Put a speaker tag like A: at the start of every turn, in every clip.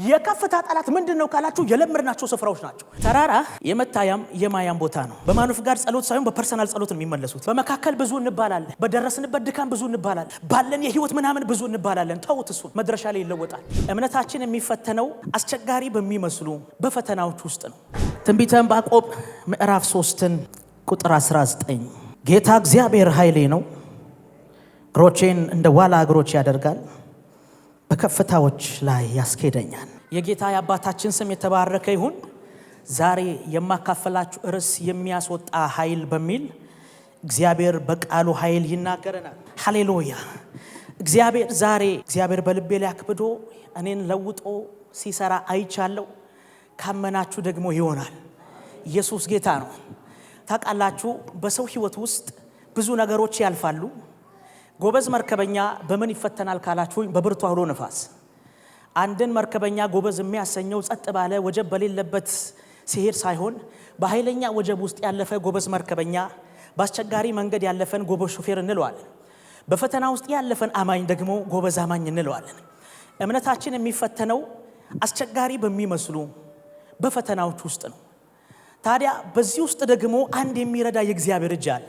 A: የከፍታ ጣላት ምንድነው ካላችሁ የለምርናቸው ስፍራዎች ናቸው። ተራራ የመታያም የማያም ቦታ ነው። በማኑፍ ጋር ጸሎት ሳይሆን በፐርሰናል ጸሎት ነው የሚመለሱት። በመካከል ብዙ እንባላለን፣ በደረስንበት ድካም ብዙ እንባላለን፣ ባለን የህይወት ምናምን ብዙ እንባላለን። ተውት፣ እሱ መድረሻ ላይ ይለወጣል። እምነታችን የሚፈተነው አስቸጋሪ በሚመስሉ በፈተናዎች ውስጥ ነው። ትንቢተ ዕንባቆም ምዕራፍ 3 ቁጥር 19 ጌታ እግዚአብሔር ኃይሌ ነው፣ እግሮቼን እንደ ዋላ እግሮች ያደርጋል፣ በከፍታዎች ላይ ያስኬደኛል። የጌታ የአባታችን ስም የተባረከ ይሁን። ዛሬ የማካፈላችሁ ርዕስ የሚያስወጣ ኃይል በሚል እግዚአብሔር በቃሉ ኃይል ይናገረናል። ሃሌሉያ። እግዚአብሔር በልቤ ላይ አክብዶ እኔን ለውጦ ሲሰራ አይቻለሁ። ካመናችሁ ደግሞ ይሆናል። ኢየሱስ ጌታ ነው። ታውቃላችሁ በሰው ህይወት ውስጥ ብዙ ነገሮች ያልፋሉ። ጎበዝ መርከበኛ በምን ይፈተናል ካላችሁኝ በብርቱ አውሎ ነፋስ። አንድን መርከበኛ ጎበዝ የሚያሰኘው ጸጥ ባለ ወጀብ በሌለበት ሲሄድ ሳይሆን በኃይለኛ ወጀብ ውስጥ ያለፈ ጎበዝ መርከበኛ፣ በአስቸጋሪ መንገድ ያለፈን ጎበዝ ሹፌር እንለዋለን። በፈተና ውስጥ ያለፈን አማኝ ደግሞ ጎበዝ አማኝ እንለዋለን። እምነታችን የሚፈተነው አስቸጋሪ በሚመስሉ በፈተናዎች ውስጥ ነው። ታዲያ በዚህ ውስጥ ደግሞ አንድ የሚረዳ የእግዚአብሔር እጅ አለ።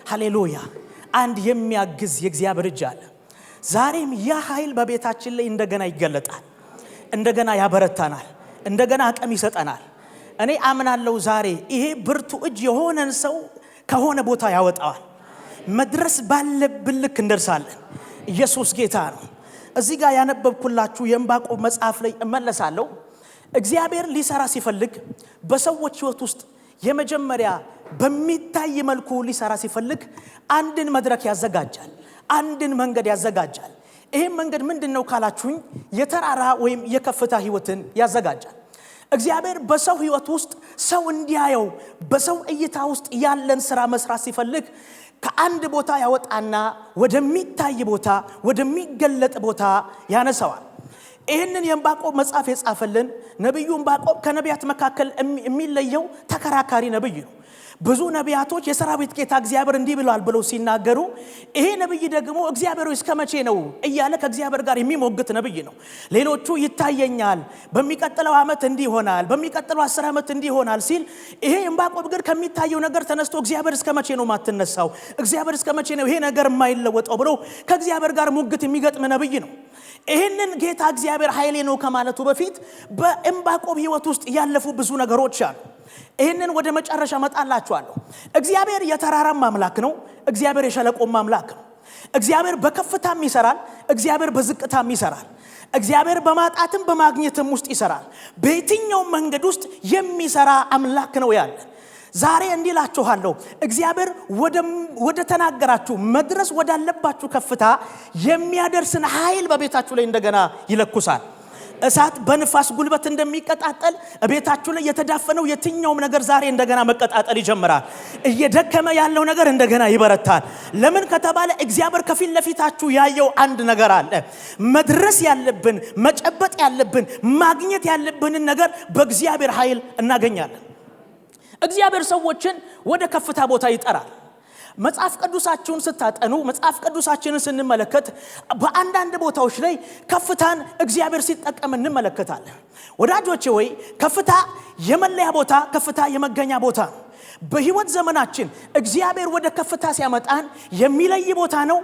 A: ሃሌሉያ። አንድ የሚያግዝ የእግዚአብሔር እጅ አለ። ዛሬም ያ ኃይል በቤታችን ላይ እንደገና ይገለጣል፣ እንደገና ያበረታናል፣ እንደገና አቅም ይሰጠናል። እኔ አምናለሁ ዛሬ ይሄ ብርቱ እጅ የሆነን ሰው ከሆነ ቦታ ያወጣዋል። መድረስ ባለብን ልክ እንደርሳለን። ኢየሱስ ጌታ ነው። እዚህ ጋር ያነበብኩላችሁ የዕንባቆም መጽሐፍ ላይ እመለሳለሁ። እግዚአብሔር ሊሰራ ሲፈልግ በሰዎች ህይወት ውስጥ የመጀመሪያ በሚታይ መልኩ ሊሰራ ሲፈልግ አንድን መድረክ ያዘጋጃል፣ አንድን መንገድ ያዘጋጃል። ይሄም መንገድ ምንድነው ካላችሁኝ የተራራ ወይም የከፍታ ህይወትን ያዘጋጃል። እግዚአብሔር በሰው ህይወት ውስጥ ሰው እንዲያየው በሰው እይታ ውስጥ ያለን ስራ መስራት ሲፈልግ ከአንድ ቦታ ያወጣና ወደሚታይ ቦታ ወደሚገለጥ ቦታ ያነሳዋል። ይህንን የዕንባቆም መጽሐፍ የጻፈልን ነብዩ ዕንባቆም ከነቢያት መካከል የሚለየው ተከራካሪ ነብይ ነው። ብዙ ነቢያቶች የሰራዊት ጌታ እግዚአብሔር እንዲህ ብሏል ብለው ሲናገሩ፣ ይሄ ነብይ ደግሞ እግዚአብሔር እስከመቼ ነው እያለ ከእግዚአብሔር ጋር የሚሞግት ነብይ ነው። ሌሎቹ ይታየኛል፣ በሚቀጥለው ዓመት እንዲህ ይሆናል፣ በሚቀጥለው 10 ዓመት እንዲህ ይሆናል ሲል፣ ይሄ ዕንባቆም ግን ከሚታየው ነገር ተነስቶ እግዚአብሔር እስከመቼ ነው ማትነሳው፣ እግዚአብሔር እስከመቼ ነው ይሄ ነገር የማይለወጠው ብሎ ከእግዚአብሔር ጋር ሙግት የሚገጥም ነብይ ነው። ይሄንን ጌታ እግዚአብሔር ኃይሌ ነው ከማለቱ በፊት በዕንባቆም ህይወት ውስጥ ያለፉ ብዙ ነገሮች አሉ። ይሄንን ወደ መጨረሻ መጣላችኋለሁ። እግዚአብሔር የተራራም አምላክ ነው፣ እግዚአብሔር የሸለቆም አምላክ ነው። እግዚአብሔር በከፍታም ይሰራል፣ እግዚአብሔር በዝቅታም ይሰራል። እግዚአብሔር በማጣትም በማግኘትም ውስጥ ይሰራል። በየትኛው መንገድ ውስጥ የሚሰራ አምላክ ነው ያለ። ዛሬ እንዲላችኋለሁ እግዚአብሔር ወደ ተናገራችሁ መድረስ ወዳለባችሁ ከፍታ የሚያደርስን ኃይል በቤታችሁ ላይ እንደገና ይለኩሳል። እሳት በንፋስ ጉልበት እንደሚቀጣጠል ቤታችሁ ላይ የተዳፈነው የትኛውም ነገር ዛሬ እንደገና መቀጣጠል ይጀምራል። እየደከመ ያለው ነገር እንደገና ይበረታል። ለምን ከተባለ እግዚአብሔር ከፊት ለፊታችሁ ያየው አንድ ነገር አለ። መድረስ ያለብን መጨበጥ ያለብን ማግኘት ያለብንን ነገር በእግዚአብሔር ኃይል እናገኛለን። እግዚአብሔር ሰዎችን ወደ ከፍታ ቦታ ይጠራል። መጽሐፍ ቅዱሳችሁን ስታጠኑ መጽሐፍ ቅዱሳችንን ስንመለከት በአንዳንድ ቦታዎች ላይ ከፍታን እግዚአብሔር ሲጠቀም እንመለከታለን። ወዳጆቼ ወይ ከፍታ የመለያ ቦታ፣ ከፍታ የመገኛ ቦታ ነው። በህይወት ዘመናችን እግዚአብሔር ወደ ከፍታ ሲያመጣን የሚለይ ቦታ ነው።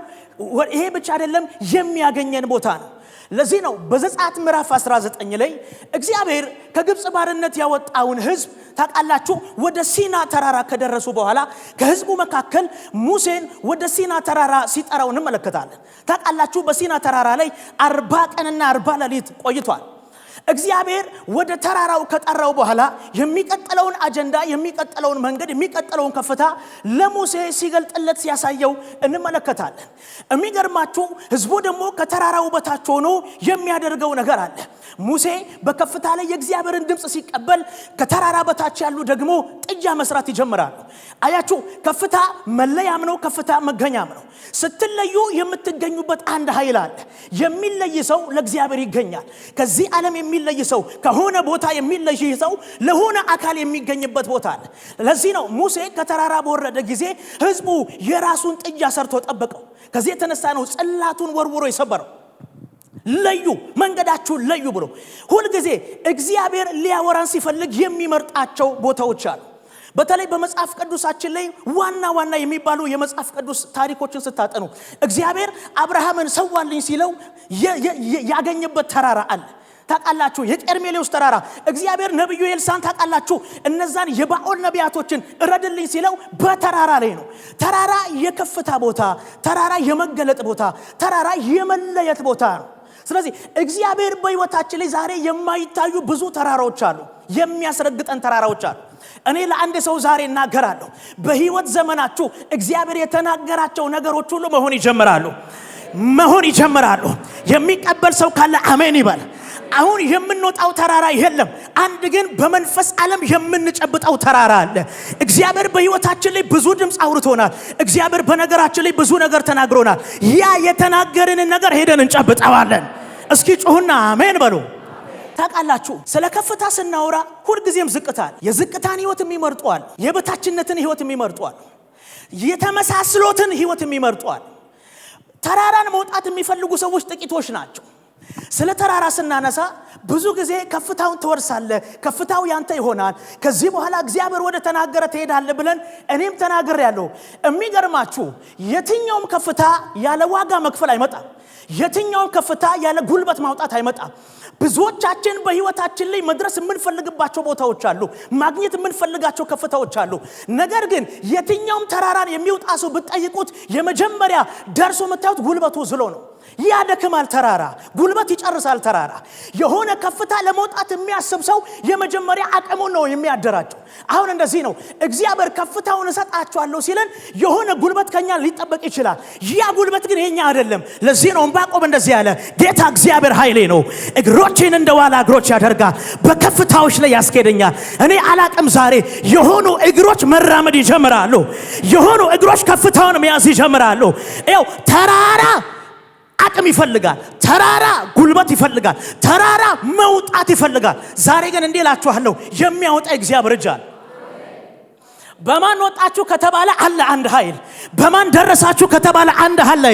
A: ይሄ ብቻ አይደለም፣ የሚያገኘን ቦታ ነው። ለዚህ ነው በዘጸአት ምዕራፍ 19 ላይ እግዚአብሔር ከግብጽ ባርነት ያወጣውን ህዝብ ታውቃላችሁ ወደ ሲና ተራራ ከደረሱ በኋላ ከህዝቡ መካከል ሙሴን ወደ ሲና ተራራ ሲጠራው እንመለከታለን። ታውቃላችሁ በሲና ተራራ ላይ 40 ቀንና 40 ሌሊት ቆይቷል። እግዚአብሔር ወደ ተራራው ከጠራው በኋላ የሚቀጥለውን አጀንዳ፣ የሚቀጥለውን መንገድ፣ የሚቀጥለውን ከፍታ ለሙሴ ሲገልጥለት ሲያሳየው እንመለከታለን። የሚገርማችሁ ህዝቡ ደግሞ ከተራራው በታች ሆኖ የሚያደርገው ነገር አለ። ሙሴ በከፍታ ላይ የእግዚአብሔርን ድምጽ ሲቀበል ከተራራ በታች ያሉ ደግሞ ጥጃ መስራት ይጀምራሉ። አያችሁ ከፍታ መለያም ነው፣ ከፍታ መገኛም ነው። ስትለዩ የምትገኙበት አንድ ኃይል አለ። የሚለይ ሰው ለእግዚአብሔር ይገኛል። ከዚህ ዓለም የሚለይ ሰው ከሆነ ቦታ የሚለይ ሰው ለሆነ አካል የሚገኝበት ቦታ አለ። ለዚህ ነው ሙሴ ከተራራ በወረደ ጊዜ ህዝቡ የራሱን ጥጃ ሰርቶ ጠበቀው። ከዚህ የተነሳ ነው ጽላቱን ወርውሮ የሰበረው። ለዩ፣ መንገዳችሁን ለዩ ብሎ ሁሉ ጊዜ እግዚአብሔር ሊያወራን ሲፈልግ የሚመርጣቸው ቦታዎች አሉ። በተለይ በመጽሐፍ ቅዱሳችን ላይ ዋና የሚባሉ የመጽሐፍ ቅዱስ ታሪኮችን ስታጠኑ እግዚአብሔር አብርሃምን ሰዋልኝ ሲለው ያገኘበት ተራራ አለ። ታውቃላችሁ የቀርሜሎስ ተራራ እግዚአብሔር ነብዩ ኤልሳን ታውቃላችሁ እነዛን የባኦል ነቢያቶችን እረድልኝ ሲለው በተራራ ላይ ነው። ተራራ የከፍታ ቦታ፣ ተራራ የመገለጥ ቦታ፣ ተራራ የመለየት ቦታ ነው። ስለዚህ እግዚአብሔር በሕይወታችን ላይ ዛሬ የማይታዩ ብዙ ተራራዎች አሉ፣ የሚያስረግጠን ተራራዎች አሉ። እኔ ለአንድ ሰው ዛሬ እናገራለሁ፣ በሕይወት ዘመናችሁ እግዚአብሔር የተናገራቸው ነገሮች ሁሉ መሆን ይጀምራሉ። የሚቀበል ሰው ካለ አሜን ይበል። አሁን የምንወጣው ተራራ የለም፣ አንድ ግን በመንፈስ ዓለም የምንጨብጠው ተራራ አለ። እግዚአብሔር በሕይወታችን ላይ ብዙ ድምጽ አውርቶናል። እግዚአብሔር በነገራችን ላይ ብዙ ነገር ተናግሮናል። ያ የተናገረንን ነገር ሄደን እንጨብጠዋለን። እስኪ ጮህና አሜን በሉ። ታውቃላችሁ ስለ ከፍታ ስናወራ ሁልጊዜም ዝቅታል፣ የዝቅታን ሕይወት የሚመርጧል፣ የበታችነትን ሕይወት የሚመርጧል፣ የተመሳስሎትን ሕይወት የሚመርጧል። ተራራን መውጣት የሚፈልጉ ሰዎች ጥቂቶች ናቸው። ስለ ተራራ ስናነሳ ብዙ ጊዜ ከፍታውን ትወርሳለህ፣ ከፍታው ያንተ ይሆናል፣ ከዚህ በኋላ እግዚአብሔር ወደ ተናገረ ትሄዳለህ ብለን እኔም ተናግሬያለሁ። የሚገርማችሁ የትኛውም ከፍታ ያለ ዋጋ መክፈል አይመጣም። የትኛውም ከፍታ ያለ ጉልበት ማውጣት አይመጣም። ብዙዎቻችን በሕይወታችን ላይ መድረስ የምንፈልግባቸው ቦታዎች አሉ፣ ማግኘት የምንፈልጋቸው ከፍታዎች አሉ። ነገር ግን የትኛውም ተራራን የሚወጣ ሰው ብትጠይቁት የመጀመሪያ ደርሶ መታየት ጉልበቱ ዝሎ ነው። ያደክማል ተራራ፣ ጉልበት ይጨርሳል ተራራ። የሆነ ከፍታ ለመውጣት የሚያስብ ሰው የመጀመሪያ አቅሙን ነው የሚያደራጀው። አሁን እንደዚህ ነው እግዚአብሔር ከፍታውን እሰጣችኋለሁ ሲለን የሆነ ጉልበት ከኛ ሊጠበቅ ይችላል። ያ ጉልበት ግን የኛ አይደለም። ለዚህ ነው ዕንባቆም እንደዚህ ያለ ጌታ እግዚአብሔር ኃይሌ ነው፣ እግሮቼን እንደ ዋላ እግሮች ያደርጋል፣ በከፍታዎች ላይ ያስኬደኛል። እኔ አላቅም ዛሬ የሆኑ እግሮች መራመድ ይጀምራሉ፣ የሆኑ እግሮች ከፍታውን መያዝ ይጀምራሉ። ይኸው ተራራ አቅም ይፈልጋል፣ ተራራ ጉልበት ይፈልጋል፣ ተራራ መውጣት ይፈልጋል። ዛሬ ግን እንዴ እላችኋለሁ የሚያወጣ እግዚአብሔር እጅ አለ። በማን ወጣችሁ ከተባለ አለ አንድ ኃይል። በማን ደረሳችሁ ከተባለ አንድ ኃይል።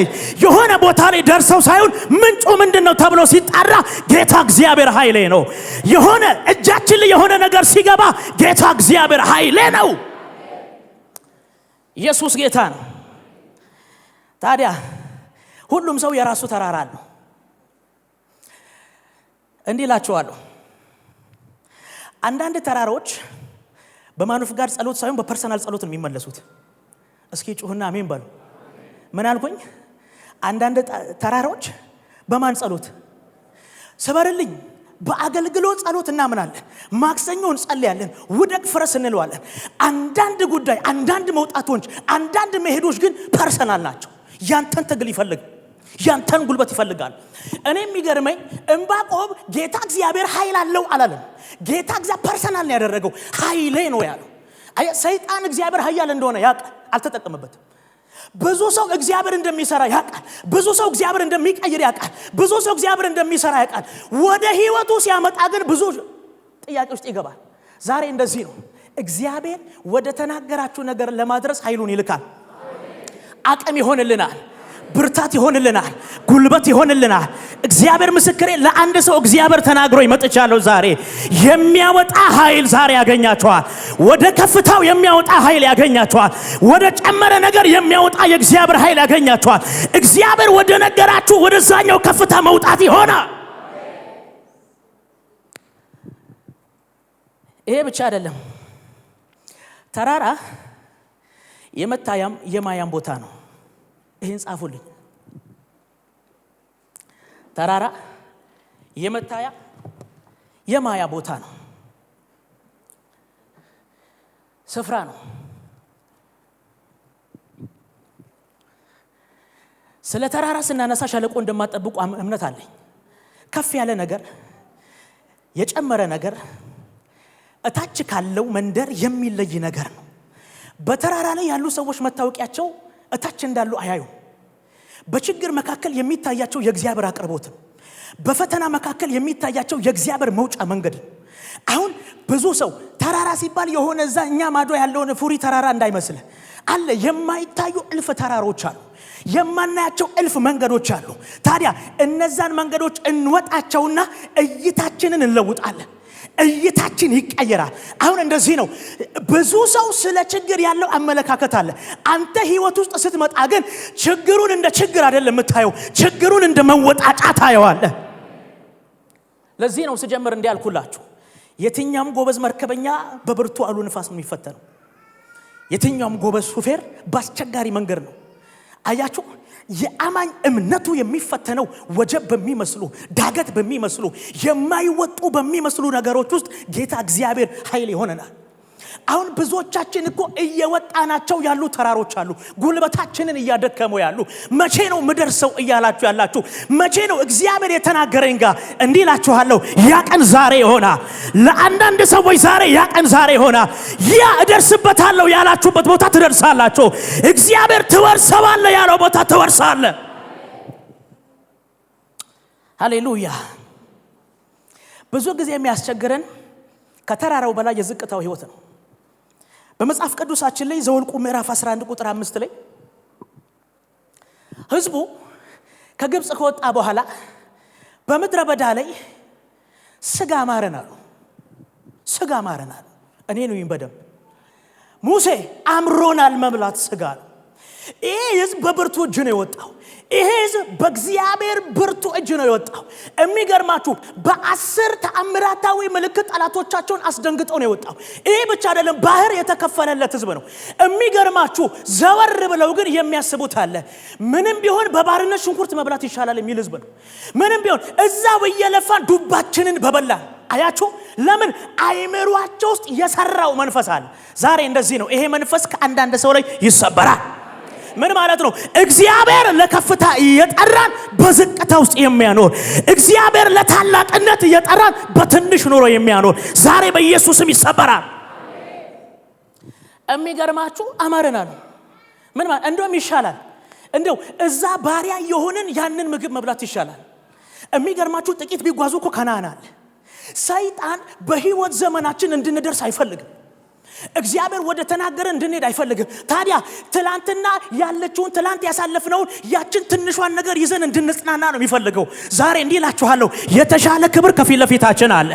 A: የሆነ ቦታ ላይ ደርሰው ሳይሆን ምንጩ ምንድነው ተብሎ ሲጣራ ጌታ እግዚአብሔር ኃይሌ ነው። የሆነ እጃችን ላይ የሆነ ነገር ሲገባ ጌታ እግዚአብሔር ኃይሌ ነው። ኢየሱስ ጌታ ነው። ታዲያ ሁሉም ሰው የራሱ ተራራ አለው። እንዲህ እላችኋለሁ አንዳንድ ተራራዎች በማኑፍ ጋር ጸሎት ሳይሆን በፐርሰናል ጸሎት ነው የሚመለሱት። እስኪ ጩህና አሜን በሉ። ምን አልኩኝ? አንዳንድ ተራራዎች በማን ጸሎት? ስበርልኝ በአገልግሎት ጸሎት እናምናለን። ማክሰኞን ጸልያለን፣ ውደቅ ፍረስ እንለዋለን። አንዳንድ ጉዳይ፣ አንዳንድ መውጣቶች፣ አንዳንድ መሄዶች ግን ፐርሰናል ናቸው። ያንተን ትግል ይፈልጋል፣ ያንተን ጉልበት ይፈልጋል። እኔ የሚገርመኝ ዕንባቆም ጌታ እግዚአብሔር ኃይል አለው አላለም። ጌታ እግዚአብሔር ፐርሰናል ነው ያደረገው፣ ኃይሌ ነው ያለው። ሰይጣን እግዚአብሔር ኃያል እንደሆነ ያውቃል፣ አልተጠቀመበትም። ብዙ ሰው እግዚአብሔር እንደሚሰራ ያውቃል፣ ብዙ ሰው እግዚአብሔር እንደሚቀይር ያውቃል፣ ብዙ ሰው እግዚአብሔር እንደሚሰራ ያውቃል። ወደ ህይወቱ ሲያመጣ ግን ብዙ ጥያቄ ውስጥ ይገባል። ዛሬ እንደዚህ ነው፣ እግዚአብሔር ወደ ተናገራችሁ ነገር ለማድረስ ኃይሉን ይልካል። አቅም ይሆንልናል፣ ብርታት ይሆንልናል፣ ጉልበት ይሆንልናል። እግዚአብሔር ምስክሬ፣ ለአንድ ሰው እግዚአብሔር ተናግሮ ይመጥቻለሁ። ዛሬ የሚያወጣ ኃይል ዛሬ ያገኛቸዋል። ወደ ከፍታው የሚያወጣ ኃይል ያገኛቸዋል። ወደ ጨመረ ነገር የሚያወጣ የእግዚአብሔር ኃይል ያገኛቸዋል። እግዚአብሔር ወደ ነገራችሁ ወደዛኛው ከፍታ መውጣት ይሆናል። ይሄ ብቻ አይደለም። ተራራ የመታያም የማያም ቦታ ነው። ይሄን ጻፉልኝ። ተራራ የመታያ የማያ ቦታ ነው፣ ስፍራ ነው። ስለ ተራራ ስናነሳ ሸለቆ እንደማጠብቁ እምነት አለኝ። ከፍ ያለ ነገር፣ የጨመረ ነገር፣ እታች ካለው መንደር የሚለይ ነገር ነው። በተራራ ላይ ያሉ ሰዎች መታወቂያቸው እታች እንዳሉ አያዩ። በችግር መካከል የሚታያቸው የእግዚአብሔር አቅርቦት፣ በፈተና መካከል የሚታያቸው የእግዚአብሔር መውጫ መንገድ። አሁን ብዙ ሰው ተራራ ሲባል የሆነ እዛ እኛ ማዶ ያለውን ፉሪ ተራራ እንዳይመስል። አለ። የማይታዩ እልፍ ተራሮች አሉ። የማናያቸው እልፍ መንገዶች አሉ። ታዲያ እነዛን መንገዶች እንወጣቸውና እይታችንን እንለውጣለን። እይታችን ይቀየራል። አሁን እንደዚህ ነው። ብዙ ሰው ስለ ችግር ያለው አመለካከት አለ። አንተ ህይወት ውስጥ ስትመጣ ግን ችግሩን እንደ ችግር አይደለም የምታየው፣ ችግሩን እንደ መወጣጫ ታየዋለህ። ለዚህ ነው ስጀምር እንዲያልኩላችሁ የትኛውም ጎበዝ መርከበኛ በብርቱ አውሎ ንፋስ ነው የሚፈተነው። የትኛውም ጎበዝ ሹፌር በአስቸጋሪ መንገድ ነው። አያችሁ፣ የአማኝ እምነቱ የሚፈተነው ወጀብ በሚመስሉ ዳገት በሚመስሉ የማይወጡ በሚመስሉ ነገሮች ውስጥ ጌታ እግዚአብሔር ኃይል ይሆነናል። አሁን ብዙዎቻችን እኮ እየወጣናቸው ያሉ ተራሮች አሉ፣ ጉልበታችንን እያደከመው ያሉ። መቼ ነው ምደርሰው እያላችሁ ያላችሁ፣ መቼ ነው እግዚአብሔር የተናገረኝ ጋር እንዲህ እላችኋለሁ፣ ያ ቀን ዛሬ ይሆናል። ለአንዳንድ ሰዎች ዛሬ ያ ቀን ዛሬ ይሆናል። ያ እደርስበታለሁ ያላችሁበት ቦታ ትደርሳላችሁ። እግዚአብሔር ትወርሰዋለህ ያለው ቦታ ትወርሳለህ። ሃሌሉያ። ብዙ ጊዜ የሚያስቸግረን ከተራራው በላይ የዝቅታው ህይወት ነው። በመጽሐፍ ቅዱሳችን ላይ ዘኍልቍ ምዕራፍ 11 ቁጥር 5 ላይ ህዝቡ ከግብጽ ከወጣ በኋላ በምድረ በዳ ላይ ስጋ ማረናል። ስጋ ማረናል። እኔ ነው ይንበደም ሙሴ አምሮናል መብላት ስጋ ነው። ይሄ ህዝብ በብርቱ እጅ ነው የወጣው። ይሄ ህዝብ በእግዚአብሔር ብርቱ እጅ ነው የወጣው። የሚገርማችሁ በ10 ተአምራታዊ ምልክት ጠላቶቻቸውን አስደንግጠው ነው የወጣው። ይሄ ብቻ አይደለም፣ ባህር የተከፈለለት ህዝብ ነው። የሚገርማችሁ ዘወር ብለው ግን የሚያስቡት አለ። ምንም ቢሆን በባርነት ሽንኩርት መብላት ይሻላል የሚል ህዝብ ነው። ምንም ቢሆን እዛው እየለፋን ዱባችንን በበላን። አያችሁ፣ ለምን? አይምሯቸው ውስጥ የሰራው መንፈስ አለ። ዛሬ እንደዚህ ነው። ይሄ መንፈስ ከአንዳንድ ሰው ላይ ይሰበራል። ምን ማለት ነው? እግዚአብሔር ለከፍታ እየጠራን በዝቅታ ውስጥ የሚያኖር፣ እግዚአብሔር ለታላቅነት እየጠራን በትንሽ ኑሮ የሚያኖር ዛሬ በኢየሱስም ይሰበራል። የሚገርማችሁ አማረናል። ምን ማለት እንደውም ይሻላል። እንደው እዛ ባሪያ የሆነን ያንን ምግብ መብላት ይሻላል። የሚገርማችሁ ጥቂት ቢጓዙ እኮ ከነዓን አለ። ሰይጣን በህይወት ዘመናችን እንድንደርስ አይፈልግም። እግዚአብሔር ወደ ተናገረ እንድንሄድ አይፈልግም። ታዲያ ትላንትና ያለችውን ትላንት ያሳለፍነውን ያችን ትንሿን ነገር ይዘን እንድንጽናና ነው የሚፈልገው። ዛሬ እንዲህ እላችኋለሁ፣ የተሻለ ክብር ከፊት ለፊታችን አለ።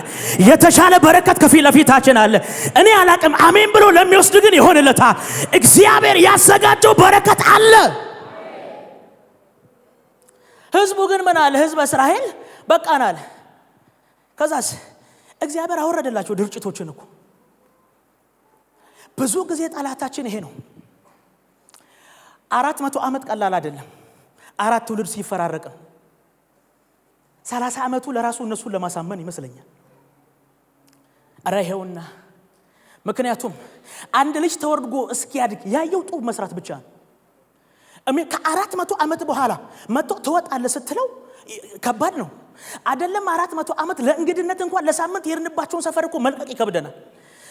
A: የተሻለ በረከት ከፊት ለፊታችን አለ። እኔ አላቅም፣ አሜን ብሎ ለሚወስድ ግን ይሆንለታል። እግዚአብሔር ያዘጋጀው በረከት አለ። ህዝቡ ግን ምን አለ? ህዝብ እስራኤል በቃን አለ። ከዛስ እግዚአብሔር አወረደላቸው ድርጭቶችን እኮ። ብዙ ጊዜ ጠላታችን ይሄ ነው። 400 ዓመት ቀላል አይደለም። 4 ትውልድ ሲፈራረቅ 30 ዓመቱ ለራሱ እነሱን ለማሳመን ይመስለኛል። አራይውና ምክንያቱም አንድ ልጅ ተወርድጎ እስኪያድግ ያየው ጡብ መስራት ብቻ ነው። ከ400 ዓመት በኋላ መጥቶ ተወጣለ ስትለው ከባድ ነው አይደለም? 400 ዓመት ለእንግድነት እንኳን ለሳምንት የርንባቸውን ሰፈር እኮ መልቀቅ ይከብደናል።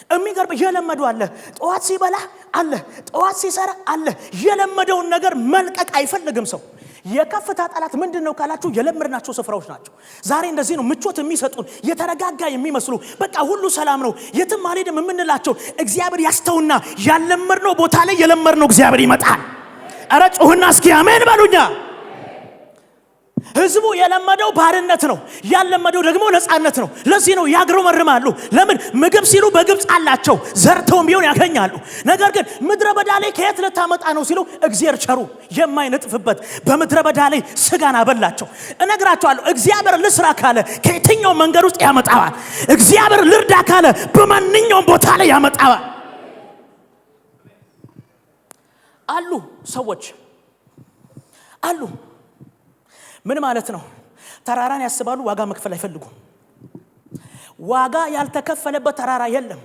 A: የሚገርም የለመዱ አለ። ጠዋት ሲበላ አለ፣ ጠዋት ሲሰራ አለ። የለመደውን ነገር መልቀቅ አይፈልግም ሰው። የከፍታ ጠላት ምንድነው ካላችሁ የለመድናቸው ስፍራዎች ናቸው። ዛሬ እንደዚህ ነው ምቾት የሚሰጡን፣ የተረጋጋ የሚመስሉ በቃ ሁሉ ሰላም ነው የትም አልሄድም የምንላቸው። እግዚአብሔር ያስተውና ያለመድነው ቦታ ላይ የለመድነው እግዚአብሔር ይመጣል። አረ ጮህና እስኪ አሜን በሉኛ። ህዝቡ የለመደው ባርነት ነው፣ ያለመደው ደግሞ ነፃነት ነው። ለዚህ ነው ያግረመርማሉ። ለምን? ምግብ ሲሉ በግብጽ አላቸው፣ ዘርተውም ቢሆን ያገኛሉ። ነገር ግን ምድረ በዳ ላይ ከየት ልታመጣ ነው ሲሉ እግዚአብሔር ቸሩ የማይነጥፍበት በምድረ በዳ ላይ ስጋን አበላቸው። እነግራቸዋለሁ፣ እግዚአብሔር ልስራ ካለ ከየትኛው መንገድ ውስጥ ያመጣዋል። እግዚአብሔር ልርዳ ካለ በማንኛውም ቦታ ላይ ያመጣዋል። አሉ ሰዎች አሉ። ምን ማለት ነው? ተራራን ያስባሉ፣ ዋጋ መክፈል አይፈልጉም። ዋጋ ያልተከፈለበት ተራራ የለም።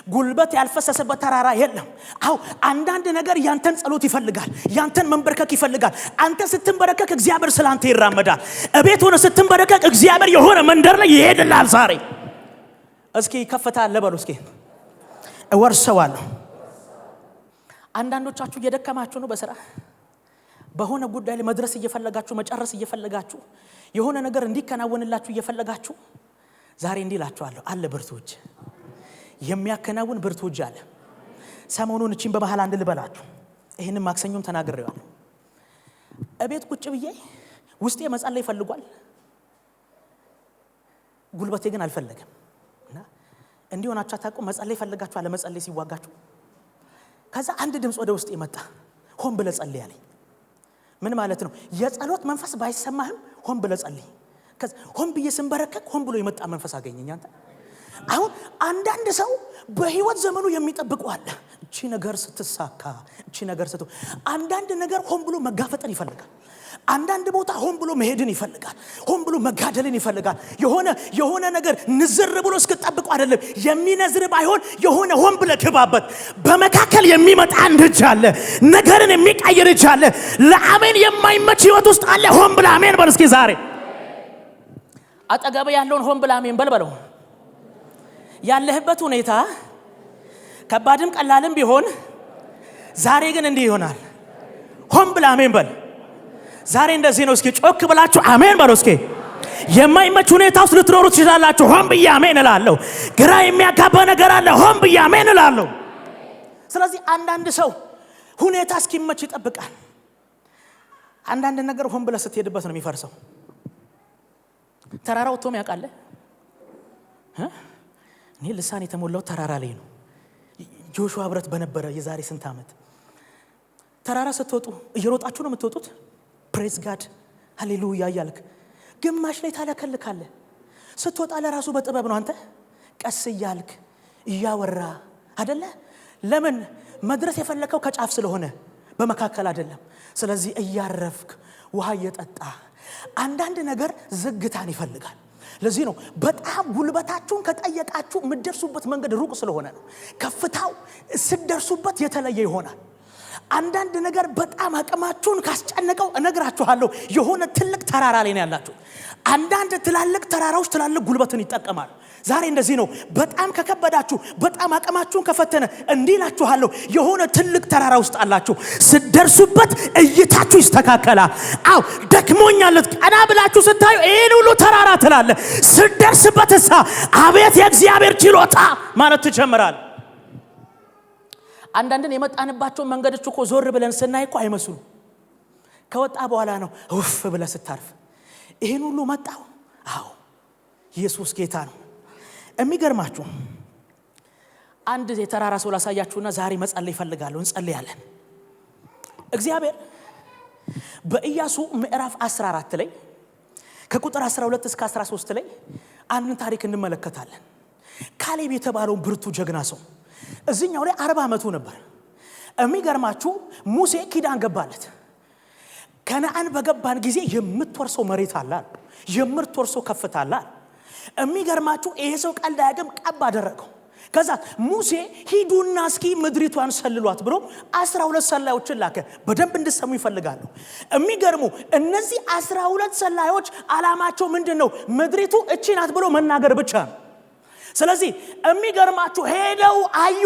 A: ጉልበት ያልፈሰሰበት ተራራ የለም። አው አንዳንድ ነገር ያንተን ጸሎት ይፈልጋል፣ ያንተን መንበርከክ ይፈልጋል። አንተ ስትንበረከክ እግዚአብሔር ስላንተ ይራመዳል። እቤት ሆነ ስትንበረከክ እግዚአብሔር የሆነ መንደር ላይ ይሄድልሃል። ዛሬ እስኪ ከፍታል ለበሉ፣ እስኪ እወርሰዋለሁ። አንዳንዶቻችሁ እየደከማችሁ ነው በስራ በሆነ ጉዳይ ላይ መድረስ እየፈለጋችሁ መጨረስ እየፈለጋችሁ የሆነ ነገር እንዲከናወንላችሁ እየፈለጋችሁ ዛሬ እንዲህ እላችኋለሁ አለ ብርቱ እጅ፣ የሚያከናውን ብርቱ እጅ አለ። ሰሞኑን እቺን በመሃል አንድ ልበላችሁ። ይሄንን ማክሰኞም ተናግሬዋለሁ። እቤት ቁጭ ብዬ ውስጤ መጸለይ ይፈልጋል፣ ጉልበቴ ግን አልፈለገም። እና እንዲሆናችሁ አታውቁ መጸለይ ይፈልጋችሁ አለ መጸለይ ሲዋጋችሁ። ከዛ አንድ ድምጽ ወደ ውስጤ መጣ፣ ሆን ብለህ ጸልይ አለኝ። ምን ማለት ነው? የጸሎት መንፈስ ባይሰማህም ሆን ብለህ ጸልይ። ከዛ ሆን ብዬ ስንበረከክ ሆን ብሎ የመጣ መንፈስ አገኘኝ። አንተ አሁን አንዳንድ ሰው በህይወት ዘመኑ የሚጠብቀው አለ። እቺ ነገር ስትሳካ እቺ ነገር አንዳንድ ነገር ሆን ብሎ መጋፈጥን ይፈልጋል። አንዳንድ ቦታ ሆን ብሎ መሄድን ይፈልጋል። ሆን ብሎ መጋደልን ይፈልጋል። የሆነ ነገር ንዝር ብሎ እስከጠብቀው አይደለም የሚነዝር ባይሆን የሆነ ሆን ብለ ግባበት። በመካከል የሚመጣ አንድ እጅ አለ፣ ነገርን የሚቀይር እጅ አለ። ለአሜን የማይመች ህይወት ውስጥ አለ። ሆን ብለ አሜን በል እስኪ ዛሬ አጠገብ ያለውን ሆን ብለ አሜን በለው። ያለህበት ሁኔታ ከባድም ቀላልም ቢሆን ዛሬ ግን እንዲህ ይሆናል። ሆን ብለ አሜን በል። ዛሬ እንደዚህ ነው። እስኪ ጮክ ብላችሁ አሜን በሉ እስኪ። የማይመች ሁኔታ ውስጥ ልትኖሩ ትችላላችሁ። ሆን ብዬ አሜን እላለሁ። ግራ የሚያጋባ ነገር አለ፣ ሆን ብዬ አሜን እላለሁ። ስለዚህ አንዳንድ ሰው ሁኔታ እስኪመች ይጠብቃል። አንዳንድ ነገር ሆን ብለ ስትሄድበት ነው የሚፈርሰው። ተራራው ቶም ያውቃል። እኔ ልሳን የተሞላው ተራራ ላይ ነው። ጆሹዋ ብረት በነበረ የዛሬ ስንት ዓመት ተራራ ስትወጡ እየሮጣችሁ ነው የምትወጡት። ፕሬዝ ጋድ ሃሌሉያ እያልክ ግማሽ ላይ ታለከልካለህ። ስትወጣ ለራሱ በጥበብ ነው። አንተ ቀስ እያልክ እያወራ አይደለ? ለምን መድረስ የፈለከው ከጫፍ ስለሆነ በመካከል አይደለም። ስለዚህ እያረፍክ ውሃ እየጠጣ አንዳንድ ነገር ዝግታን ይፈልጋል። ለዚህ ነው በጣም ጉልበታችሁን ከጠየቃችሁ የምትደርሱበት መንገድ ሩቅ ስለሆነ ነው። ከፍታው ስትደርሱበት የተለየ ይሆናል። አንዳንድ ነገር በጣም አቅማችሁን ካስጨነቀው እነግራችኋለሁ የሆነ ትልቅ ተራራ ላይ ነው ያላችሁ። አንዳንድ ትላልቅ ተራራዎች ትላልቅ ጉልበትን ይጠቀማሉ። ዛሬ እንደዚህ ነው። በጣም ከከበዳችሁ በጣም አቅማችሁን ከፈተነ እንዲላችኋለሁ የሆነ ትልቅ ተራራ ውስጥ አላችሁ። ስትደርሱበት እይታችሁ ይስተካከላል። አው ደክሞኛል ቀና ብላችሁ ስታዩ ይሄን ሁሉ ተራራ ትላለ። ስትደርስበት አቤት የእግዚአብሔር ችሎታ ማለት ትጀምራል። አንዳንድን የመጣንባቸው መንገዶች እኮ ዞር ብለን ስናይ እኮ አይመስሉ። ከወጣ በኋላ ነው ውፍ ብለ ስታርፍ ይሄን ሁሉ መጣው። አው ኢየሱስ ጌታ ነው። የሚገርማችሁ አንድ የተራራ ሰው ላሳያችሁና ዛሬ መጸለይ ይፈልጋለሁ። እንጸልያለን። እግዚአብሔር በኢያሱ ምዕራፍ 14 ላይ ከቁጥር 12 እስከ 13 ላይ አንድ ታሪክ እንመለከታለን። ካሌብ የተባለው ብርቱ ጀግና ሰው እዚህኛው ላይ 40 ዓመቱ ነበር። የሚገርማችሁ ሙሴ ኪዳን ገባለት። ከነዓን በገባን ጊዜ የምትወርሰው መሬት አለ፣ የምትወርሰው ከፍታ አለ። የሚገርማችሁ ይሄ ሰው ቀልድ አያውቅም፣ ቀብ አደረገው። ከዛ ሙሴ ሂዱና እስኪ ምድሪቷን ሰልሏት ብሎ 12 ሰላዮችን ላከ። በደንብ እንድሰሙ ይፈልጋሉ። የሚገርሙ እነዚህ 12 ሰላዮች ዓላማቸው ምንድነው? ምድሪቱ እቺ ናት ብሎ መናገር ብቻ ነው። ስለዚህ የሚገርማችሁ ሄደው አዩ።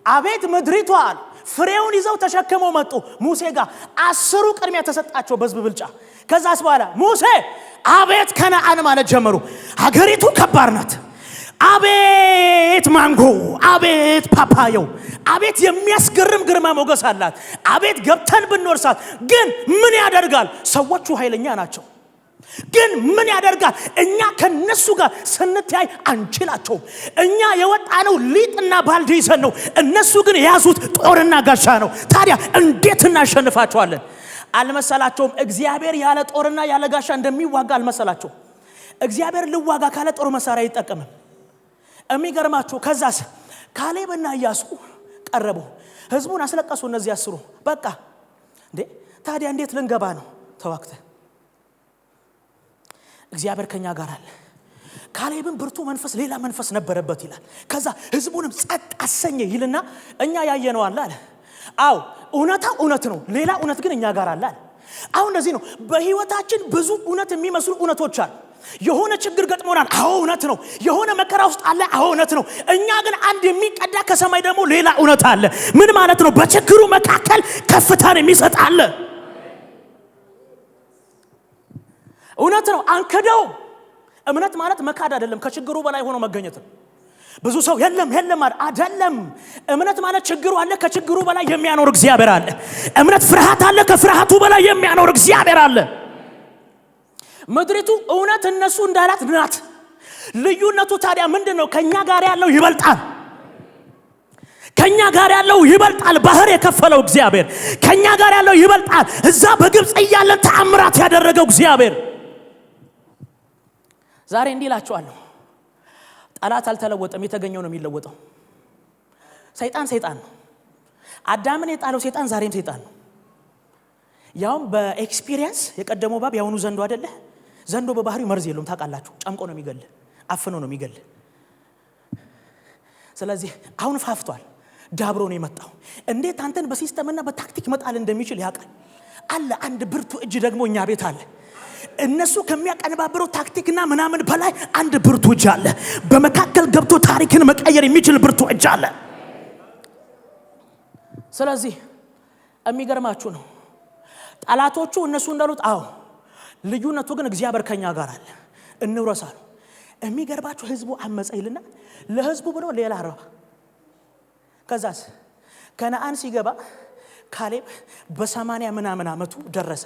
A: አቤት ምድሪቷ አሉ። ፍሬውን ይዘው ተሸክመው መጡ ሙሴ ጋር። 10 ቅድሚያ ተሰጣቸው በሕዝብ ብልጫ። ከዛስ በኋላ ሙሴ አቤት ከነዓን ማለት ጀመሩ። ሀገሪቱ ከባድ ናት። አቤት ማንጎ፣ አቤት ፓፓዮ፣ አቤት የሚያስገርም ግርማ ሞገስ አላት። አቤት ገብተን ብንወርሳት ግን ምን ያደርጋል? ሰዎቹ ኃይለኛ ናቸው። ግን ምን ያደርጋል? እኛ ከነሱ ጋር ስንታይ አንችላቸውም። እኛ የወጣነው ሊጥና ባልዲ ይዘን ነው። እነሱ ግን የያዙት ጦርና ጋሻ ነው። ታዲያ እንዴት እናሸንፋቸዋለን? አልመሰላቸውም። እግዚአብሔር ያለ ጦርና ያለ ጋሻ እንደሚዋጋ አልመሰላቸውም። እግዚአብሔር ልዋጋ ካለ ጦር መሳሪያ አይጠቀምም። የሚገርማችሁ ከዛስ ካሌብና ኢያሱ ቀረቡ። ህዝቡን አስለቀሱ። እነዚህ 10 በቃ እንዴ ታዲያ እንዴት ልንገባ ነው? ተዋክተ እግዚአብሔር ከኛ ጋር አለ። ካሌብን ብርቱ መንፈስ ሌላ መንፈስ ነበረበት ይላል። ከዛ ህዝቡንም ጸጥ አሰኘ ይልና እኛ ያየነው አለ። አው እውነታው እውነት ነው፣ ሌላ እውነት ግን እኛ ጋር አለ። አሁን እንደዚህ ነው። በህይወታችን ብዙ እውነት የሚመስሉ እውነቶች አሉ። የሆነ ችግር ገጥሞናል፣ አዎ እውነት ነው። የሆነ መከራ ውስጥ አለ፣ አዎ እውነት ነው። እኛ ግን አንድ የሚቀዳ ከሰማይ ደግሞ ሌላ እውነት አለ። ምን ማለት ነው? በችግሩ መካከል ከፍታን የሚሰጥ አለ። እውነት ነው፣ አንከደው። እምነት ማለት መካድ አይደለም፣ ከችግሩ በላይ ሆኖ መገኘት ነው። ብዙ ሰው የለም አይደለም። እምነት ማለት ችግሩ አለ፣ ከችግሩ በላይ የሚያኖር እግዚአብሔር አለ። እምነት ፍርሃት አለ፣ ከፍርሃቱ በላይ የሚያኖር እግዚአብሔር አለ። ምድሪቱ እውነት እነሱ እንዳላት ናት። ልዩነቱ ታዲያ ምንድነው? ከኛ ጋር ያለው ይበልጣል። ከኛ ጋር ያለው ይበልጣል። ባህር የከፈለው እግዚአብሔር ከኛ ጋር ያለው ይበልጣል። እዛ በግብጽ እያለን ተአምራት ያደረገው እግዚአብሔር ዛሬ እንዲህ እላችኋለሁ፣ ጠላት አልተለወጠም፣ የተገኘው ነው የሚለወጠው። ሰይጣን ነው። አዳምን የጣለው ሰይጣን ዛሬም ሰይጣን ነው። ያውም በኤክስፒሪየንስ የቀደመው ባብ ያውኑ ዘንዶ አይደለ? ዘንዶ በባህሪው መርዝ የለውም ታውቃላችሁ። ጨምቆ ነው የሚገል፣ አፍኖ ነው የሚገል። ስለዚህ አሁን ፋፍቷል፣ ዳብሮ ነው የመጣው። እንዴት አንተን በሲስተምና በታክቲክ መጣል እንደሚችል ያውቃል። አለ አንድ ብርቱ እጅ ደግሞ እኛ ቤት አለ። እነሱ ከሚያቀነባብረው ታክቲክና ምናምን በላይ አንድ ብርቱ እጅ አለ። በመካከል ገብቶ ታሪክን መቀየር የሚችል ብርቱ እጅ አለ። ስለዚህ የሚገርማችሁ ነው ጠላቶቹ እነሱ እንዳሉት አዎ፣ ልዩነቱ ግን እግዚአብሔር ከኛ ጋር አለ። እንውረሳሉ። የሚገርባችሁ ህዝቡ አመፀ ይልና ለህዝቡ ብሎ ሌላ አረባ። ከዛስ ከነአን ሲገባ ካሌብ በ80 ምናምን አመቱ ደረሰ።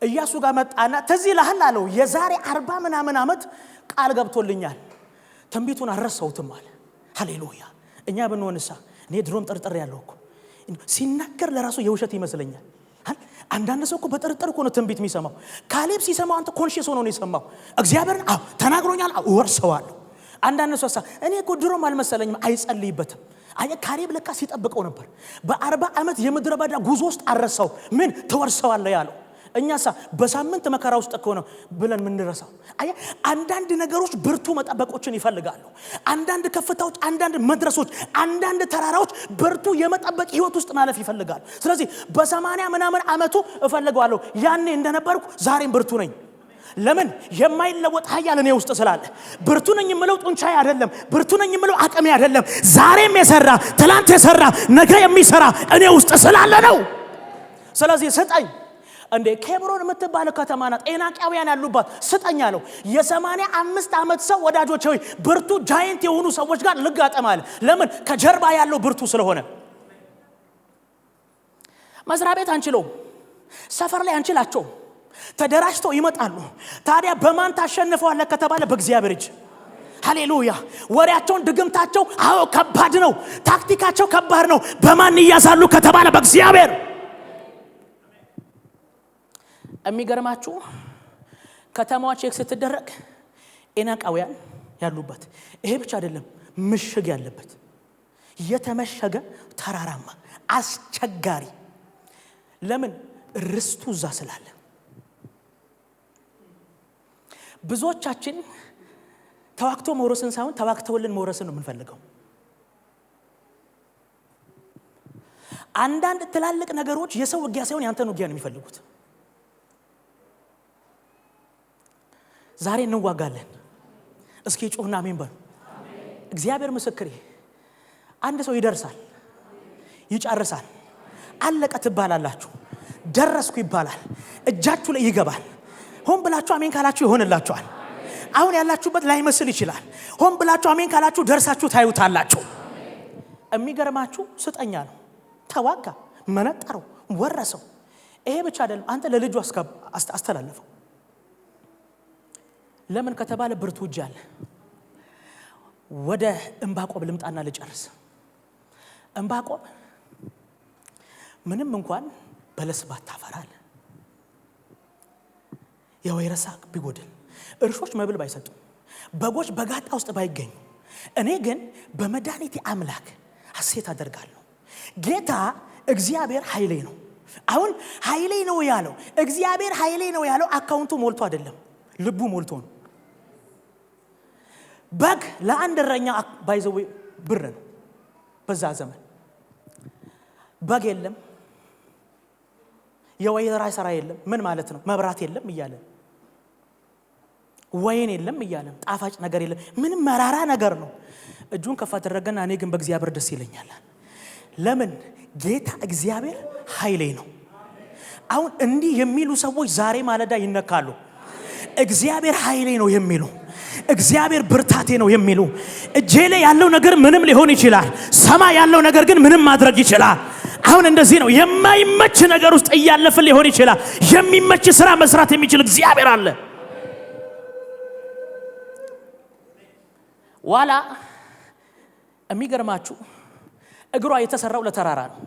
A: ኢያሱ ጋር መጣና ተዚህ ለሐል አለው የዛሬ 40 ምናምን አመት ቃል ገብቶልኛል፣ ትንቢቱን አረሳውትም አለ። ሃሌሉያ። እኛ ብንሆንሳ እኔ ድሮም ጥርጥር ያለው እኮ ሲናገር ለራሱ የውሸት ይመስለኛል። አንዳንድ ሰው እኮ በጥርጥር እኮ ነው ትንቢት የሚሰማው። ካሌብ ሲሰማው አንተ ኮንሺየስ ሆኖ ነው የሰማው። እግዚአብሔርን ተናግሮኛል ወርሰዋለሁ። አንዳንድ ሰው እኔ እኮ ድሮም አልመሰለኝም፣ አይጸልይበትም። አየ ካሌብ ለካ ሲጠብቀው ነበር። በ40 አመት የምድረ በዳ ጉዞ ውስጥ አረሳው። ምን ተወርሰዋለህ ያለው። እኛሳ በሳምንት መከራ ውስጥ እኮ ነው ብለን ምን ረሳው። አየ አንዳንድ ነገሮች ብርቱ መጠበቆችን ይፈልጋሉ። አንዳንድ ከፍታዎች፣ አንዳንድ መድረሶች፣ አንዳንድ ተራራዎች ብርቱ የመጠበቅ ህይወት ውስጥ ማለፍ ይፈልጋሉ። ስለዚህ በ80 ምናምን አመቱ እፈልገዋለሁ። ያኔ እንደነበርኩ ዛሬም ብርቱ ነኝ። ለምን? የማይለወጥ ኃያል እኔ ውስጥ ስላለ። ብርቱ ነኝ የምለው ጡንቻዬ አይደለም፣ ብርቱ ነኝ የምለው አቅሜ አይደለም። ዛሬም የሰራ ትላንት የሰራ ነገ የሚሰራ እኔ ውስጥ ስላለ ነው። ስለዚህ ስጠኝ። እንዴ ኬብሮን የምትባል ከተማ ናት፣ ኤናቃውያን ያሉባት። ስጠኝ አለው። የ85 አመት ሰው ወዳጆች ሆይ ብርቱ ጃይንት የሆኑ ሰዎች ጋር ልጋጠማል። ለምን? ከጀርባ ያለው ብርቱ ስለሆነ። መስሪያ ቤት አንችለውም፣ ሰፈር ላይ አንችላቸው፣ ተደራጅተው ይመጣሉ። ታዲያ በማን ታሸንፈዋለህ ከተባለ በእግዚአብሔር እጅ። ሃሌሉያ። ወሬያቸውን ድግምታቸው አዎ ከባድ ነው፣ ታክቲካቸው ከባድ ነው። በማን ይያዛሉ ከተባለ በእግዚአብሔር። የሚገርማችሁ ከተማዋ ቼክ ስትደረግ ኤናቃውያን ያሉበት። ይሄ ብቻ አይደለም፣ ምሽግ ያለበት፣ የተመሸገ ተራራማ፣ አስቸጋሪ። ለምን? ርስቱ እዛ ስላለ። ብዙዎቻችን ተዋክቶ መውረስን ሳይሆን ተዋክተውልን መውረስን ነው የምንፈልገው። አንዳንድ ትላልቅ ነገሮች የሰው ውጊያ ሳይሆን ያንተን ውጊያ ነው የሚፈልጉት። ዛሬ እንዋጋለን። እስኪ ጮህና አሜን በሉ። እግዚአብሔር ምስክሬ። አንድ ሰው ይደርሳል፣ ይጨርሳል። አለቀ ትባላላችሁ፣ ደረስኩ ይባላል፣ እጃችሁ ላይ ይገባል። ሆን ብላችሁ አሜን ካላችሁ ይሆንላችኋል። አሁን ያላችሁበት ላይመስል ይችላል። ሆን ብላችሁ አሜን ካላችሁ ደርሳችሁ ታዩታላችሁ። የሚገርማችሁ ስጠኛ ነው። ተዋጋ፣ መነጠረው፣ ወረሰው። ይሄ ብቻ አይደለም፣ አንተ ለልጁ አስተላለፈው። ለምን ከተባለ ብርቱ እጅ አለ። ወደ ዕንባቆም ልምጣና ልጨርስ። ዕንባቆም ምንም እንኳን በለስ ባታፈራል፣ የወይራ ዛፍ ቢጎድል፣ እርሾች መብል ባይሰጡ፣ በጎች በጋጣ ውስጥ ባይገኙ፣ እኔ ግን በመድኃኒቴ አምላክ ሐሴት አደርጋለሁ። ጌታ እግዚአብሔር ኃይሌ ነው። አሁን ኃይሌ ነው ያለው እግዚአብሔር ኃይሌ ነው ያለው አካውንቱ ሞልቶ አይደለም፣ ልቡ ሞልቶ ነው። በግ ለአንድ እረኛ ባይዘው ብር ነው። በዛ ዘመን በግ የለም፣ የወይራ ስራ የለም። ምን ማለት ነው? መብራት የለም እያለ፣ ወይን የለም እያለ፣ ጣፋጭ ነገር የለም። ምንም መራራ ነገር ነው። እጁን ከፍ አደረገና እኔ ግን በእግዚአብሔር ደስ ይለኛል። ለምን? ጌታ እግዚአብሔር ኃይሌ ነው። አሁን እንዲህ የሚሉ ሰዎች ዛሬ ማለዳ ይነካሉ። እግዚአብሔር ኃይሌ ነው የሚሉ እግዚአብሔር ብርታቴ ነው የሚሉ እጄ ላይ ያለው ነገር ምንም ሊሆን ይችላል ሰማይ ያለው ነገር ግን ምንም ማድረግ ይችላል አሁን እንደዚህ ነው የማይመች ነገር ውስጥ እያለፈ ሊሆን ይችላል የሚመች ስራ መስራት የሚችል እግዚአብሔር አለ ዋላ የሚገርማችሁ እግሯ የተሰራው ለተራራ ነው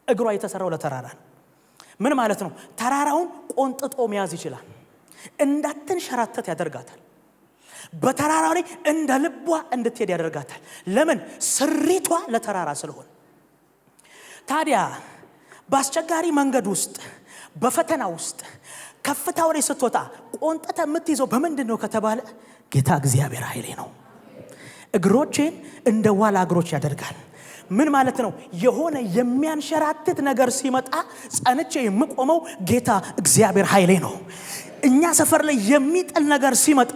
A: እግሯ የተሰራው ለተራራ ነው ምን ማለት ነው ተራራውን ቆንጥጦ መያዝ ይችላል እንዳትንሸራተት ያደርጋታል በተራራው ላይ እንደ ልቧ እንድትሄድ ያደርጋታል ለምን ስሪቷ ለተራራ ስለሆነ ታዲያ በአስቸጋሪ መንገድ ውስጥ በፈተና ውስጥ ከፍታው ላይ ስትወጣ ቆንጥታ የምትይዘው በምንድነው ከተባለ ጌታ እግዚአብሔር ኃይሌ ነው እግሮቼን እንደ ዋላ እግሮች ያደርጋል ምን ማለት ነው የሆነ የሚያንሸራትት ነገር ሲመጣ ጸንቼ የምቆመው ጌታ እግዚአብሔር ኃይሌ ነው እኛ ሰፈር ላይ የሚጥል ነገር ሲመጣ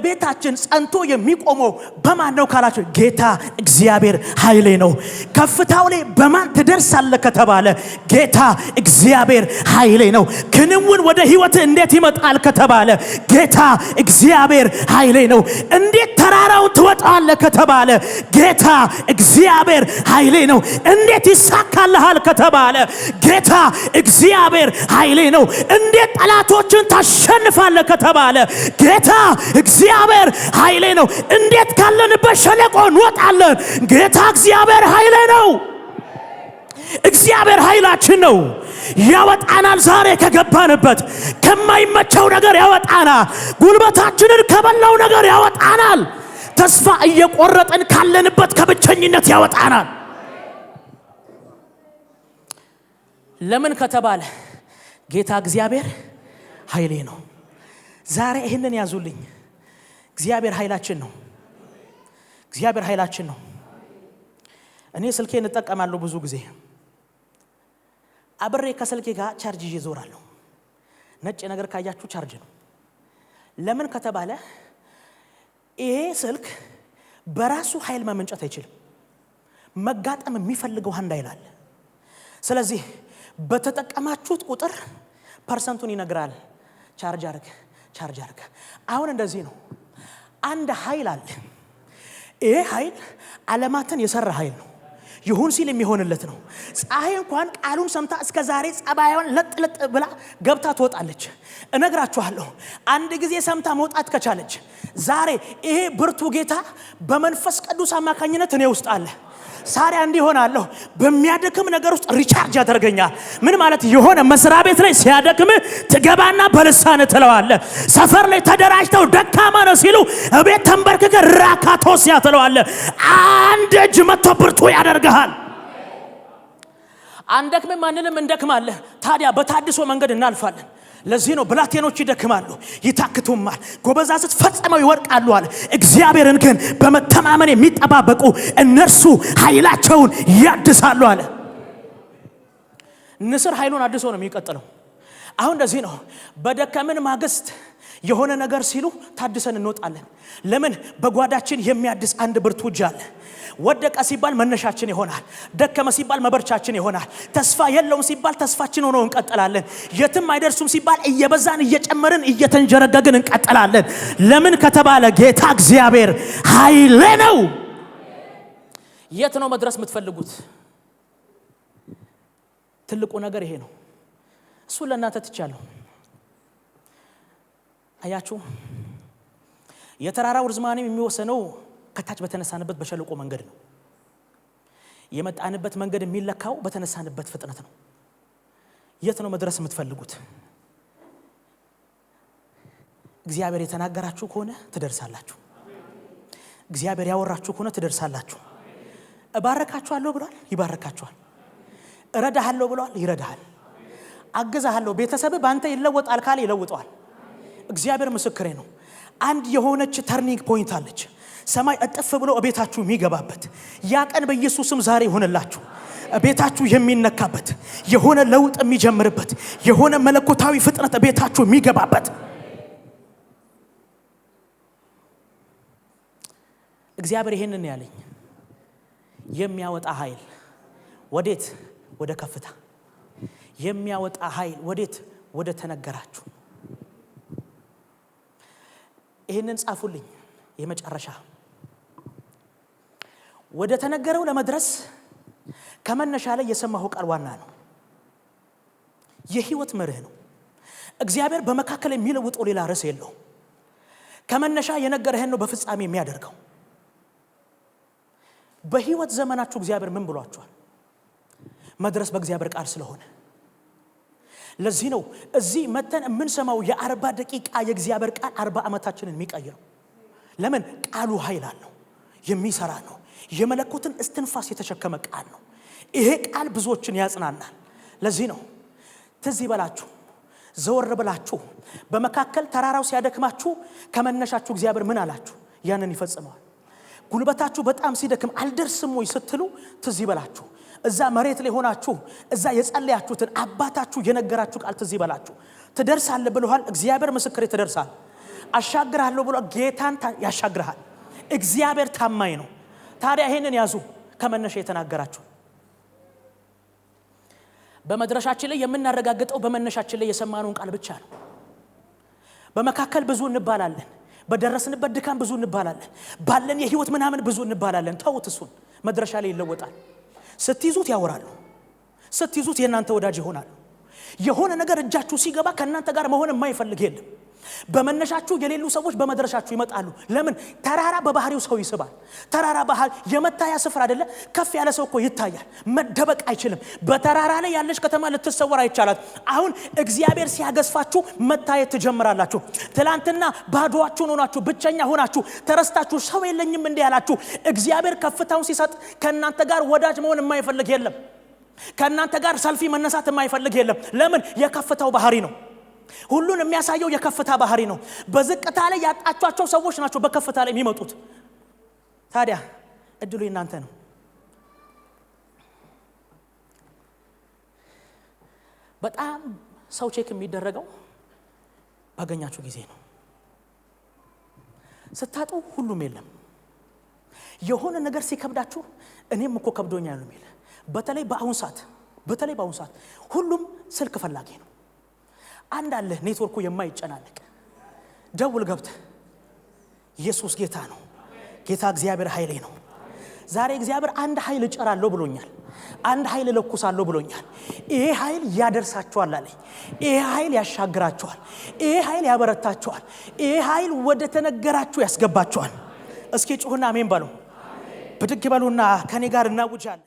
A: ቤታችን ጸንቶ የሚቆመው በማን ነው ካላችሁ ጌታ እግዚአብሔር ኃይሌ ነው ከፍታው ላይ በማን ትደርሳለህ ከተባለ ጌታ እግዚአብሔር ኃይሌ ነው ክንውን ወደ ህይወት እንዴት ይመጣል ከተባለ ጌታ እግዚአብሔር ኃይሌ ነው እንዴት ተራራውን ትወጣለህ ከተባለ ጌታ እግዚአብሔር ኃይሌ ነው እንዴት ይሳካልሃል ከተባለ ጌታ እግዚአብሔር ኃይሌ ነው እንዴት ጠላቶችን ታሸንፋለህ ከተባለ ጌታ እግዚአብሔር ኃይሌ ነው እንዴት ካለንበት ሸለቆ እንወጣለን ጌታ እግዚአብሔር ኃይሌ ነው እግዚአብሔር ኃይላችን ነው ያወጣናል ዛሬ ከገባንበት ከማይመቸው ነገር ያወጣናል ጉልበታችንን ከበላው ነገር ያወጣናል ተስፋ እየቆረጥን ካለንበት ከብቸኝነት ያወጣናል ለምን ከተባለ ጌታ እግዚአብሔር ኃይሌ ነው ዛሬ ይሄንን ያዙልኝ እግዚአብሔር ኃይላችን ነው እግዚአብሔር ኃይላችን ነው እኔ ስልኬን እጠቀማለሁ ብዙ ጊዜ አብሬ ከስልኬ ጋር ቻርጅ ይዤ ዞራለሁ ነጭ ነገር ካያችሁ ቻርጅ ነው ለምን ከተባለ ይሄ ስልክ በራሱ ኃይል ማመንጨት አይችልም መጋጠም የሚፈልገው አንድ ኃይል አለ ስለዚህ በተጠቀማችሁት ቁጥር ፐርሰንቱን ይነግራል ቻርጅ አርግ አሁን እንደዚህ ነው አንድ ኃይል አለ ይሄ ኃይል ዓለማትን የሰራ ኃይል ነው ይሁን ሲል የሚሆንለት ነው ፀሐይ እንኳን ቃሉን ሰምታ እስከ ዛሬ ጸባዩን ለጥለጥ ብላ ገብታ ትወጣለች እነግራችኋለሁ አንድ ጊዜ ሰምታ መውጣት ከቻለች ዛሬ ይሄ ብርቱ ጌታ በመንፈስ ቅዱስ አማካኝነት እኔ ውስጥ አለ ሳሪያ እንዲሆናለሁ በሚያደክም ነገር ውስጥ ሪቻርጅ ያደርገኛል ምን ማለት የሆነ መስሪያ ቤት ላይ ሲያደክም ትገባና በልሳን ትለዋለህ ሰፈር ላይ ተደራጅተው ደካማ ነው ሲሉ እቤት ተንበርክከ ራካቶስ ያትለዋለህ አንድ እጅ መጥቶ ብርቱ ያደርጋል አንደክም ማንንም እንደክማለህ ታዲያ በታድሶ መንገድ እናልፋለን ለዚህ ነው ብላቴኖች ይደክማሉ ይታክቱማል ጎበዛዝት ፈጽመው ይወርቃሉ አለ እግዚአብሔርን ግን በመተማመን የሚጠባበቁ እነርሱ ኃይላቸውን ያድሳሉ አለ ንስር ኃይሉን አድሶ ነው የሚቀጥለው አሁን እንደዚህ ነው በደከምን ማግስት የሆነ ነገር ሲሉ ታድሰን እንወጣለን ለምን በጓዳችን የሚያድስ አንድ ብርቱ እጅ አለ ወደቀ ሲባል መነሻችን ይሆናል ደከመ ሲባል መበርቻችን ይሆናል ተስፋ የለውም ሲባል ተስፋችን ሆኖ እንቀጥላለን የትም አይደርሱም ሲባል እየበዛን እየጨመርን እየተንጀረገግን እንቀጥላለን ለምን ከተባለ ጌታ እግዚአብሔር ኃይሌ ነው የት ነው መድረስ የምትፈልጉት ትልቁ ነገር ይሄ ነው እሱ ለእናንተ ትቻለሁ አያችሁ የተራራው ርዝማኔ የሚወሰነው ከታች በተነሳንበት በሸለቆ መንገድ ነው የመጣንበት መንገድ የሚለካው በተነሳንበት ፍጥነት ነው የት ነው መድረስ የምትፈልጉት እግዚአብሔር የተናገራችሁ ከሆነ ትደርሳላችሁ እግዚአብሔር ያወራችሁ ከሆነ ትደርሳላችሁ እባረካችኋለሁ ብሏል ይባረካችኋል እረዳሃለሁ ብሏል ይረዳሃል አገዛሃለሁ ቤተሰብ ባንተ ይለወጣል ካለ ይለውጣል እግዚአብሔር ምስክሬ ነው አንድ የሆነች ተርኒንግ ፖይንት አለች ሰማይ እጥፍ ብሎ ቤታችሁ የሚገባበት ያ ቀን በኢየሱስም ዛሬ ሆነላችሁ ቤታችሁ የሚነካበት የሆነ ለውጥ የሚጀምርበት የሆነ መለኮታዊ ፍጥረት ቤታችሁ የሚገባበት እግዚአብሔር ይሄንን ያለኝ የሚያወጣ ኃይል ወዴት ወደ ከፍታ የሚያወጣ ኃይል ወዴት ወደ ተነገራችሁ ይሄንን ጻፉልኝ። የመጨረሻ ወደ ተነገረው ለመድረስ ከመነሻ ላይ የሰማው ቃል ዋና ነው። የህይወት መርህ ነው። እግዚአብሔር በመካከል የሚለውጠው ሌላ ርዕስ የለው። ከመነሻ የነገረህን ነው በፍጻሜ የሚያደርገው። በህይወት ዘመናችሁ እግዚአብሔር ምን ብሏችኋል? መድረስ በእግዚአብሔር ቃል ስለሆነ ለዚህ ነው እዚህ መተን የምንሰማው የ40 ደቂቃ የእግዚአብሔር ቃል 40 ዓመታችንን የሚቀይረው። ለምን? ቃሉ ኃይል አለው፣ የሚሰራ ነው፣ የመለኮትን እስትንፋስ የተሸከመ ቃል ነው። ይሄ ቃል ብዙዎችን ያጽናናል። ለዚህ ነው ትዝ ይበላችሁ ዘወር ብላችሁ በመካከል ተራራው ሲያደክማችሁ ከመነሻችሁ እግዚአብሔር ምን አላችሁ? ያንን ይፈጽመዋል። ጉልበታችሁ በጣም ሲደክም አልደርስም ወይ ስትሉ ትዝ ይበላችሁ እዛ መሬት ላይ ሆናችሁ እዛ የጸለያችሁትን አባታችሁ የነገራችሁ ቃል ትዝ ይበላችሁ። ትደርሳለህ ብለዋል እግዚአብሔር ምስክሬ፣ ትደርሳለህ። አሻግራለሁ ብሎ ጌታን ያሻግራል። እግዚአብሔር ታማኝ ነው። ታዲያ ይሄንን ያዙ። ከመነሻ የተናገራችሁ በመድረሻችን ላይ የምናረጋግጠው በመነሻችን ላይ የሰማነውን ቃል ብቻ ነው። በመካከል ብዙ እንባላለን፣ በደረስንበት ድካም ብዙ እንባላለን፣ ባለን የህይወት ምናምን ብዙ እንባላለን። ተውት፣ እሱን መድረሻ ላይ ይለወጣል። ስትይዙት ያወራሉ፣ ስትይዙት የናንተ ወዳጅ ይሆናል። የሆነ ነገር እጃችሁ ሲገባ ከናንተ ጋር መሆን የማይፈልግ የለም። በመነሻችሁ የሌሉ ሰዎች በመድረሻችሁ ይመጣሉ። ለምን? ተራራ በባህሪው ሰው ይስባል። ተራራ ባህል የመታያ ስፍራ አይደለ? ከፍ ያለ ሰው እኮ ይታያል፣ መደበቅ አይችልም። በተራራ ላይ ያለሽ ከተማ ልትሰወር አይቻላት። አሁን እግዚአብሔር ሲያገዝፋችሁ መታየት ትጀምራላችሁ። ትላንትና ባዶአችሁን ሆናችሁ ብቸኛ ሆናችሁ ተረስታችሁ ሰው የለኝም እንዴ ያላችሁ እግዚአብሔር ከፍታውን ሲሰጥ ከናንተ ጋር ወዳጅ መሆን የማይፈልግ የለም። ከናንተ ጋር ሰልፊ መነሳት የማይፈልግ የለም። ለምን? የከፍታው ባህሪ ነው። ሁሉን የሚያሳየው የከፍታ ባህሪ ነው። በዝቅታ ላይ ያጣጫቸው ሰዎች ናቸው በከፍታ ላይ የሚመጡት። ታዲያ እድሉ እናንተ ነው። በጣም ሰው ቼክ የሚደረገው ባገኛችሁ ጊዜ ነው። ስታጡ ሁሉም የለም። የሆነ ነገር ሲከብዳችሁ እኔም እኮ ከብዶኛል ነው የሚል። በተለይ በአሁን ሰዓት ሁሉም ስልክ ፈላጊ ነው። አንድ አለ ኔትወርኩ የማይጨናነቅ ደውል ገብተህ ኢየሱስ ጌታ ነው፣ ጌታ እግዚአብሔር ኃይሌ ነው። ዛሬ እግዚአብሔር አንድ ኃይል እጨራለሁ ብሎኛል፣ አንድ ኃይል ለኩሳለሁ ብሎኛል። ይሄ ኃይል ያደርሳችኋል አለኝ። ይሄ ኃይል ያሻግራችኋል፣ ይሄ ኃይል ያበረታችኋል፣ ይሄ ኃይል ወደ ተነገራችሁ ያስገባችኋል። እስኪ ጩሁና አሜን በሉ። ብድግ በሉና ከኔ ጋር እናውጃለን።